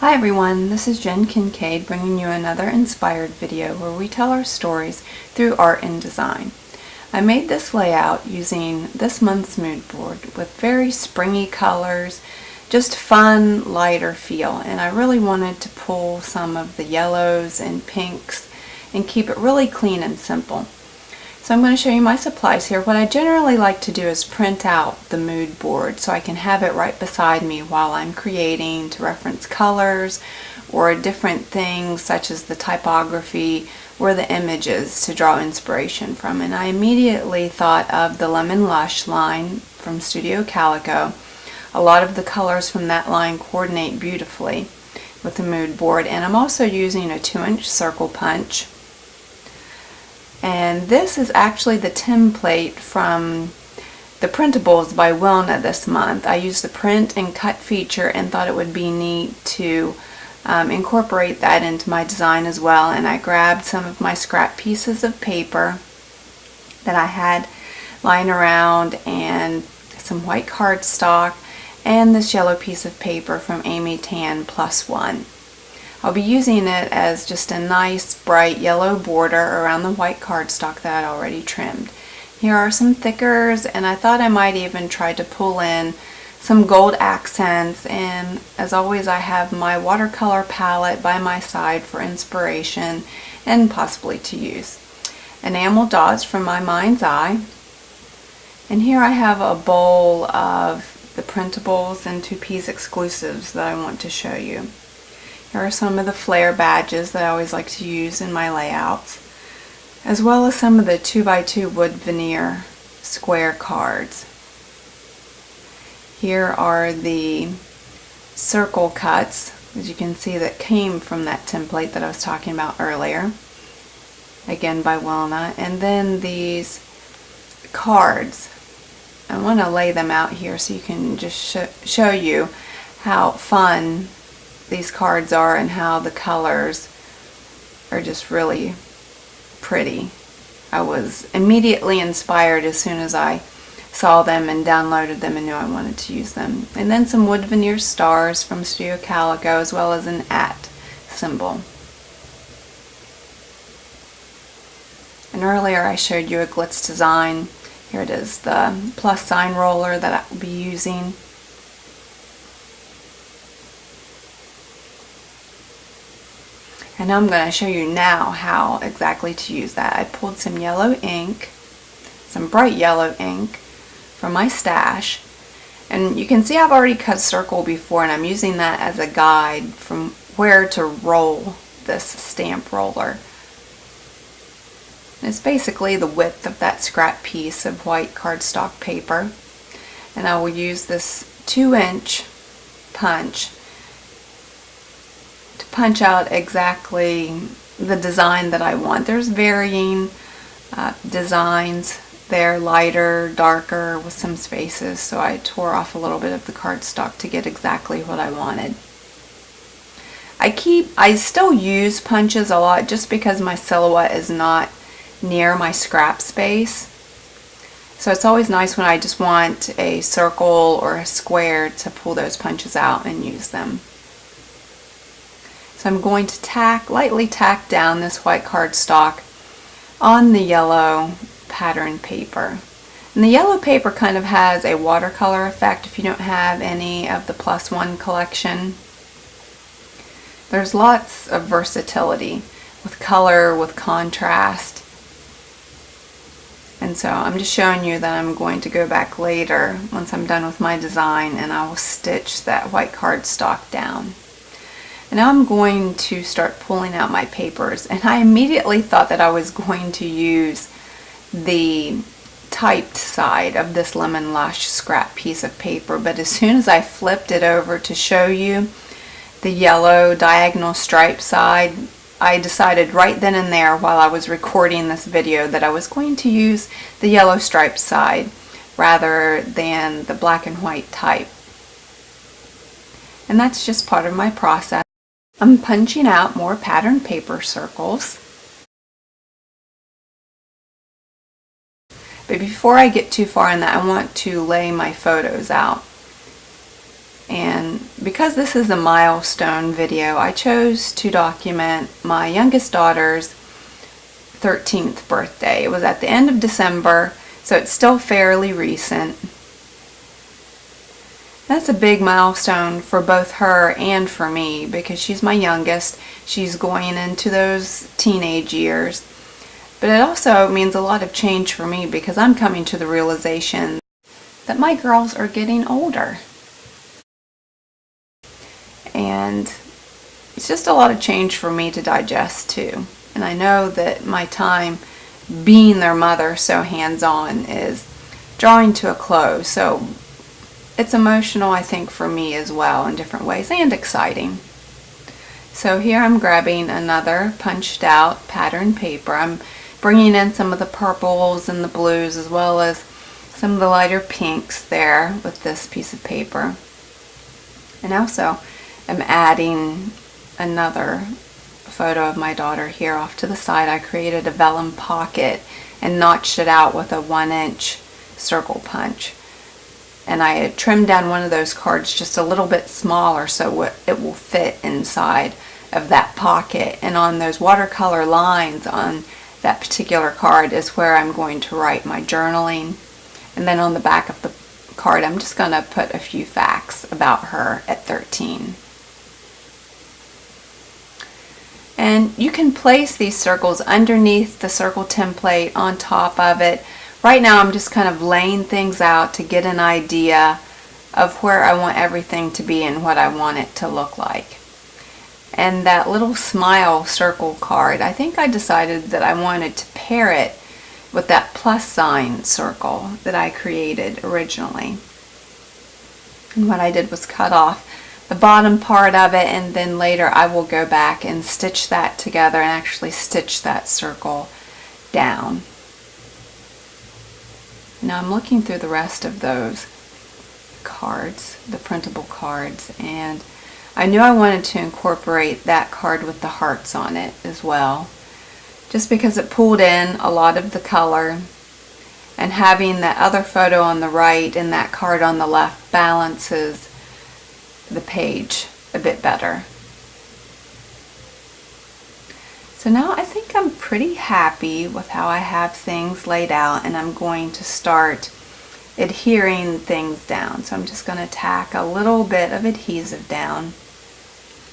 Hi everyone, this is Jen Kincaid bringing you another inspired video where we tell our stories through art and design. I made this layout using this month's mood board with very springy colors, just fun, lighter feel, and I really wanted to pull some of the yellows and pinks and keep it really clean and simple. So I'm going to show you my supplies here. What I generally like to do is print out the mood board so I can have it right beside me while I'm creating to reference colors or different things such as the typography or the images to draw inspiration from. And I immediately thought of the Lemon Lush line from Studio Calico. A lot of the colors from that line coordinate beautifully with the mood board, and I'm also using a 2-inch circle punch. And this is actually the template from the printables by Wilna this month. I used the print and cut feature and thought it would be neat to incorporate that into my design as well. And I grabbed some of my scrap pieces of paper that I had lying around and some white cardstock and this yellow piece of paper from Amy Tan Plus One. I'll be using it as just a nice bright yellow border around the white cardstock that I'd already trimmed. Here are some thickers, and I thought I might even try to pull in some gold accents, and as always I have my watercolor palette by my side for inspiration and possibly to use. Enamel dots from my mind's eye, and here I have a bowl of the printables and 2Ps exclusives that I want to show you. Here are some of the flare badges that I always like to use in my layouts, as well as some of the 2x2 wood veneer square cards. Here are the circle cuts, as you can see, that came from that template that I was talking about earlier, again by Wilna. And then these cards, I want to lay them out here so you can just show you how fun these cards are and how the colors are just really pretty. I was immediately inspired as soon as I saw them and downloaded them and knew I wanted to use them. And then some wood veneer stars from Studio Calico, as well as an @ symbol. And earlier I showed you a glitz design. Here it is, the plus sign roller that I will be using. And I'm going to show you now how exactly to use that. I pulled some yellow ink, some bright yellow ink from my stash. And you can see I've already cut a circle before, and I'm using that as a guide from where to roll this stamp roller. And it's basically the width of that scrap piece of white cardstock paper. And I will use this 2-inch punch punch out exactly the design that I want. There's varying designs there, lighter, darker, with some spaces, so I tore off a little bit of the cardstock to get exactly what I wanted. I still use punches a lot just because my silhouette is not near my scrap space. So it's always nice when I just want a circle or a square to pull those punches out and use them. So I'm going to lightly tack down this white cardstock on the yellow pattern paper. And the yellow paper kind of has a watercolor effect if you don't have any of the Plus One collection. There's lots of versatility with color, with contrast. And so I'm just showing you that I'm going to go back later once I'm done with my design, and I will stitch that white cardstock down. And now I'm going to start pulling out my papers, and I immediately thought that I was going to use the typed side of this Lemon Lush scrap piece of paper, but as soon as I flipped it over to show you the yellow diagonal stripe side, I decided right then and there while I was recording this video that I was going to use the yellow striped side rather than the black and white type. And that's just part of my process. I'm punching out more pattern paper circles. But before I get too far in that, I want to lay my photos out. And because this is a milestone video, I chose to document my youngest daughter's 13th birthday. It was at the end of December, so it's still fairly recent. That's a big milestone for both her and for me because she's my youngest. She's going into those teenage years. But it also means a lot of change for me because I'm coming to the realization that my girls are getting older. And it's just a lot of change for me to digest too. And I know that my time being their mother so hands-on is drawing to a close. So it's emotional, I think, for me as well in different ways, and exciting. So here I'm grabbing another punched out pattern paper. I'm bringing in some of the purples and the blues as well as some of the lighter pinks there with this piece of paper. And also I'm adding another photo of my daughter here off to the side. I created a vellum pocket and notched it out with a 1-inch circle punch. And I had trimmed down one of those cards just a little bit smaller so it will fit inside of that pocket. And on those watercolor lines on that particular card is where I'm going to write my journaling. And then on the back of the card I'm just going to put a few facts about her at 13. And you can place these circles underneath the circle template, on top of it. Right now I'm just kind of laying things out to get an idea of where I want everything to be and what I want it to look like. And that little smile circle card, I think I decided that I wanted to pair it with that plus sign circle that I created originally. And what I did was cut off the bottom part of it, and then later I will go back and stitch that together and actually stitch that circle down. Now I'm looking through the rest of those cards, the printable cards, and I knew I wanted to incorporate that card with the hearts on it as well, just because it pulled in a lot of the color, and having that other photo on the right and that card on the left balances the page a bit better. So now I think I'm pretty happy with how I have things laid out, and I'm going to start adhering things down. So I'm just going to tack a little bit of adhesive down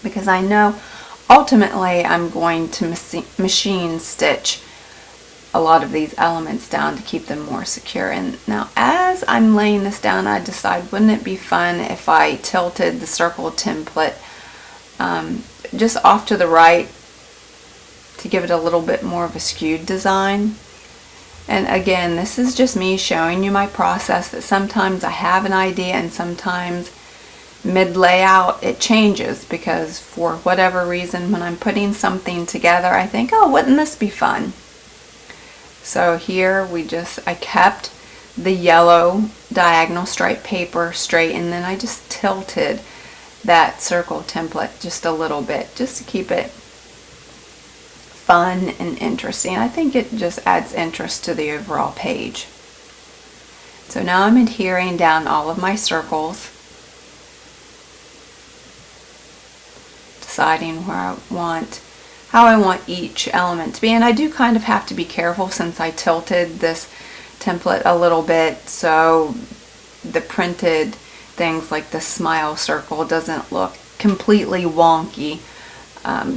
because I know ultimately I'm going to machine stitch a lot of these elements down to keep them more secure. And now as I'm laying this down, I decide, wouldn't it be fun if I tilted the circle template just off to the right to give it a little bit more of a skewed design. And again, this is just me showing you my process, that sometimes I have an idea and sometimes mid layout it changes, because for whatever reason when I'm putting something together I think, oh, wouldn't this be fun? So here I kept the yellow diagonal stripe paper straight, and then I just tilted that circle template just a little bit just to keep it fun and interesting. I think it just adds interest to the overall page. So now I'm adhering down all of my circles, deciding how I want each element to be. And I do kind of have to be careful since I tilted this template a little bit so the printed things like the smile circle doesn't look completely wonky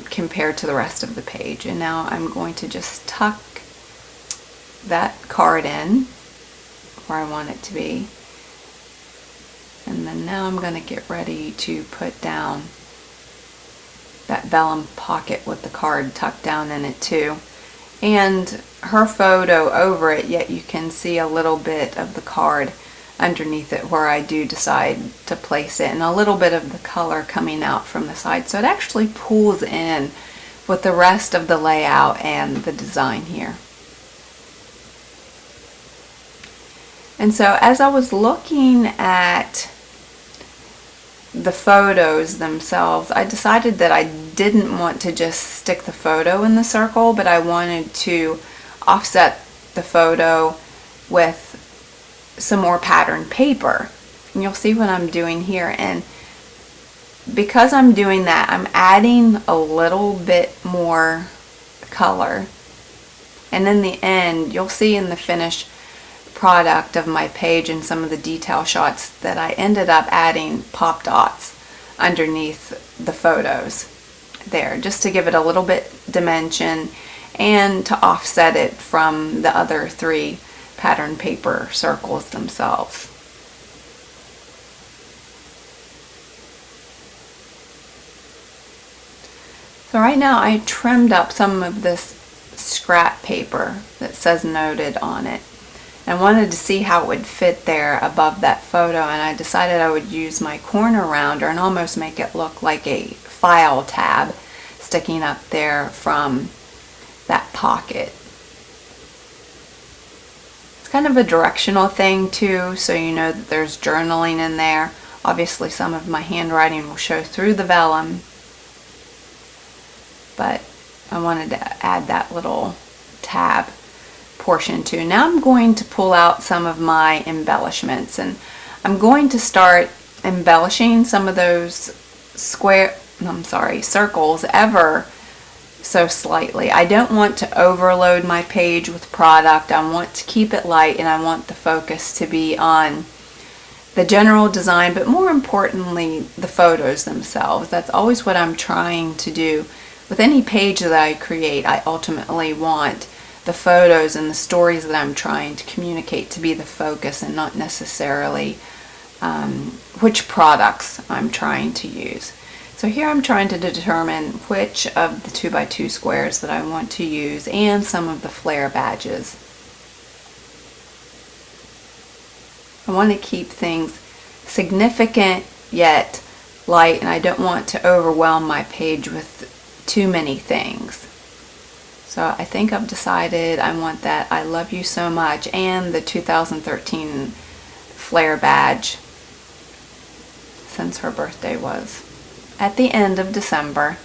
compared to the rest of the page. And now I'm going to just tuck that card in where I want it to be. And then now I'm going to get ready to put down that vellum pocket with the card tucked down in it too, and her photo over it, yet you can see a little bit of the card underneath it where I do decide to place it, and a little bit of the color coming out from the side, so it actually pulls in with the rest of the layout and the design here. And so as I was looking at the photos themselves, I decided that I didn't want to just stick the photo in the circle, but I wanted to offset the photo with some more pattern paper. And you'll see what I'm doing here. And because I'm doing that, I'm adding a little bit more color. And in the end, you'll see in the finished product of my page and some of the detail shots that I ended up adding pop dots underneath the photos there, just to give it a little bit dimension and to offset it from the other 3 pattern paper circles themselves. So right now I trimmed up some of this scrap paper that says noted on it and wanted to see how it would fit there above that photo, and I decided I would use my corner rounder and almost make it look like a file tab sticking up there from that pocket. It's kind of a directional thing too, so you know that there's journaling in there. Obviously some of my handwriting will show through the vellum, but I wanted to add that little tab portion too. Now I'm going to pull out some of my embellishments, and I'm going to start embellishing some of those circles ever so slightly. I don't want to overload my page with product. I want to keep it light, and I want the focus to be on the general design, but more importantly the photos themselves. That's always what I'm trying to do. With any page that I create, I ultimately want the photos and the stories that I'm trying to communicate to be the focus, and not necessarily which products I'm trying to use. So here I'm trying to determine which of the 2x2 squares that I want to use, and some of the flare badges. I want to keep things significant yet light, and I don't want to overwhelm my page with too many things. So I think I've decided I want that I love you so much and the 2013 flare badge, since her birthday was at the end of December,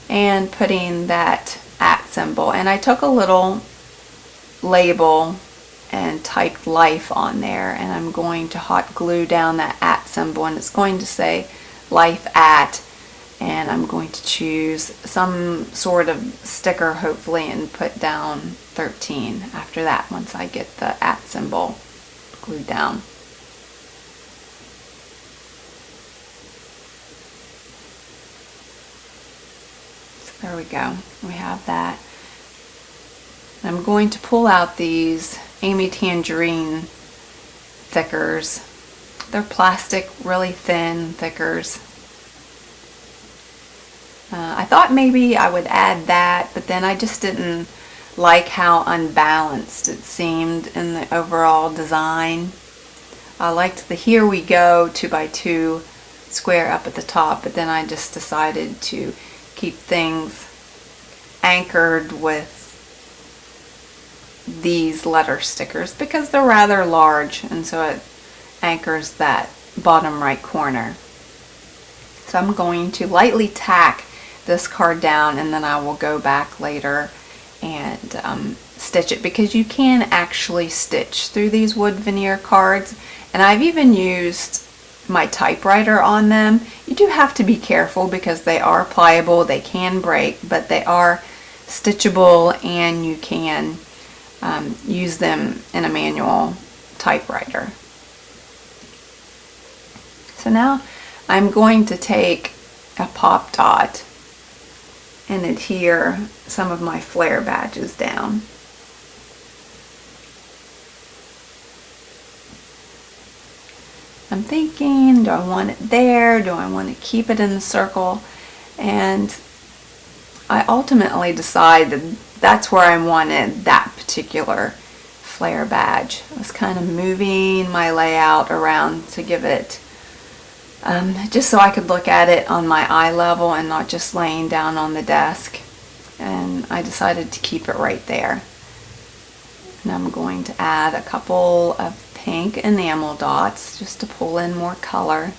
and putting that @ symbol. And I took a little label and typed life on there, and I'm going to hot glue down that @ symbol, and it's going to say life at, and I'm going to choose some sort of sticker hopefully and put down 13 after that, once I get the @ symbol glued down. So there we go, we have that. I'm going to pull out these Amy Tangerine thickers. They're plastic, really thin thickers. I thought maybe I would add that, but then I just didn't like how unbalanced it seemed in the overall design. I liked the Here We Go 2x2 square up at the top, but then I just decided to keep things anchored with these letter stickers because they're rather large, and so it anchors that bottom right corner. So I'm going to lightly tack this card down, and then I will go back later and stitch it, because you can actually stitch through these wood veneer cards, and I've even used my typewriter on them. You do have to be careful because they are pliable, they can break, but they are stitchable, and you can use them in a manual typewriter. So now I'm going to take a pop dot and adhere some of my flare badges down. I'm thinking, do I want it there? Do I want to keep it in the circle? And I ultimately decided that's where I wanted that particular flare badge. I was kind of moving my layout around to give it just so I could look at it on my eye level and not just laying down on the desk. And I decided to keep it right there. And I'm going to add a couple of pink enamel dots just to pull in more color.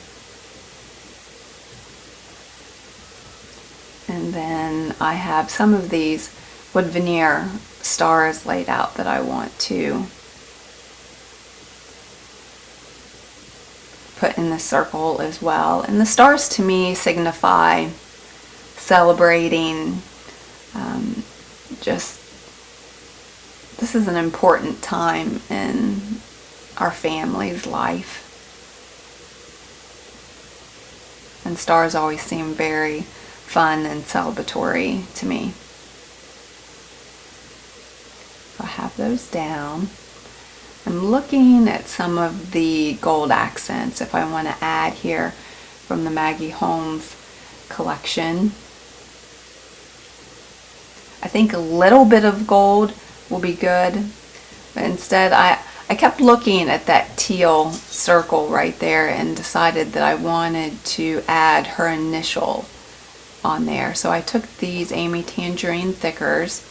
And then I have some of these wood veneer stars laid out that I want to put in the circle as well. And the stars to me signify celebrating, just this is an important time in our family's life. And stars always seem very fun and celebratory to me. So I have those down. I'm looking at some of the gold accents if I want to add here from the Maggie Holmes collection. I think a little bit of gold will be good. But instead, I kept looking at that teal circle right there and decided that I wanted to add her initial on there. So I took these Amy Tangerine thickers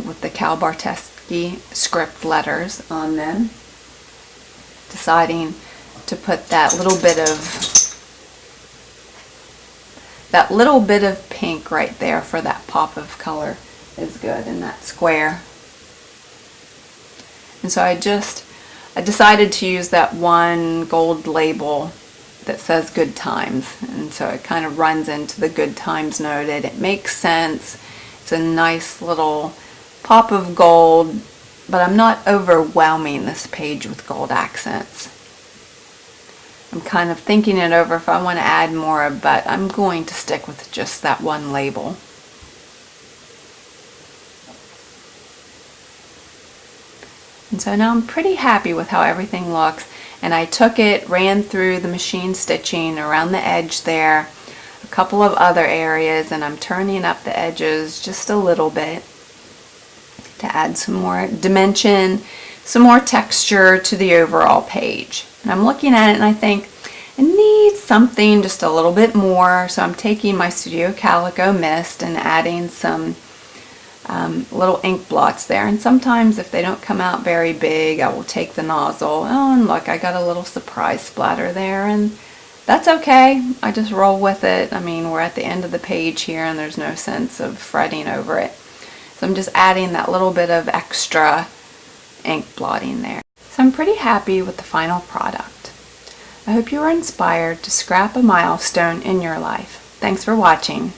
with the Cal Barteschi script letters on them, deciding to put that little bit of pink right there for that pop of color is good in that square. And so I decided to use that one gold label that says Good Times, and so it kind of runs into the Good Times noted. It makes sense. It's a nice little pop of gold, but I'm not overwhelming this page with gold accents. I'm kind of thinking it over if I want to add more, but I'm going to stick with just that one label. And so now I'm pretty happy with how everything looks, and I took it, ran through the machine stitching around the edge there, a couple of other areas, and I'm turning up the edges just a little bit to add some more dimension, some more texture to the overall page. And I'm looking at it and I think it needs something just a little bit more, so I'm taking my Studio Calico Mist and adding some little ink blots there. And sometimes if they don't come out very big, I will take the nozzle. Oh, and look, I got a little surprise splatter there, and that's okay. I just roll with it. I mean, we're at the end of the page here and there's no sense of fretting over it. So I'm just adding that little bit of extra ink blotting there. So I'm pretty happy with the final product. I hope you were inspired to scrap a milestone in your life. Thanks for watching.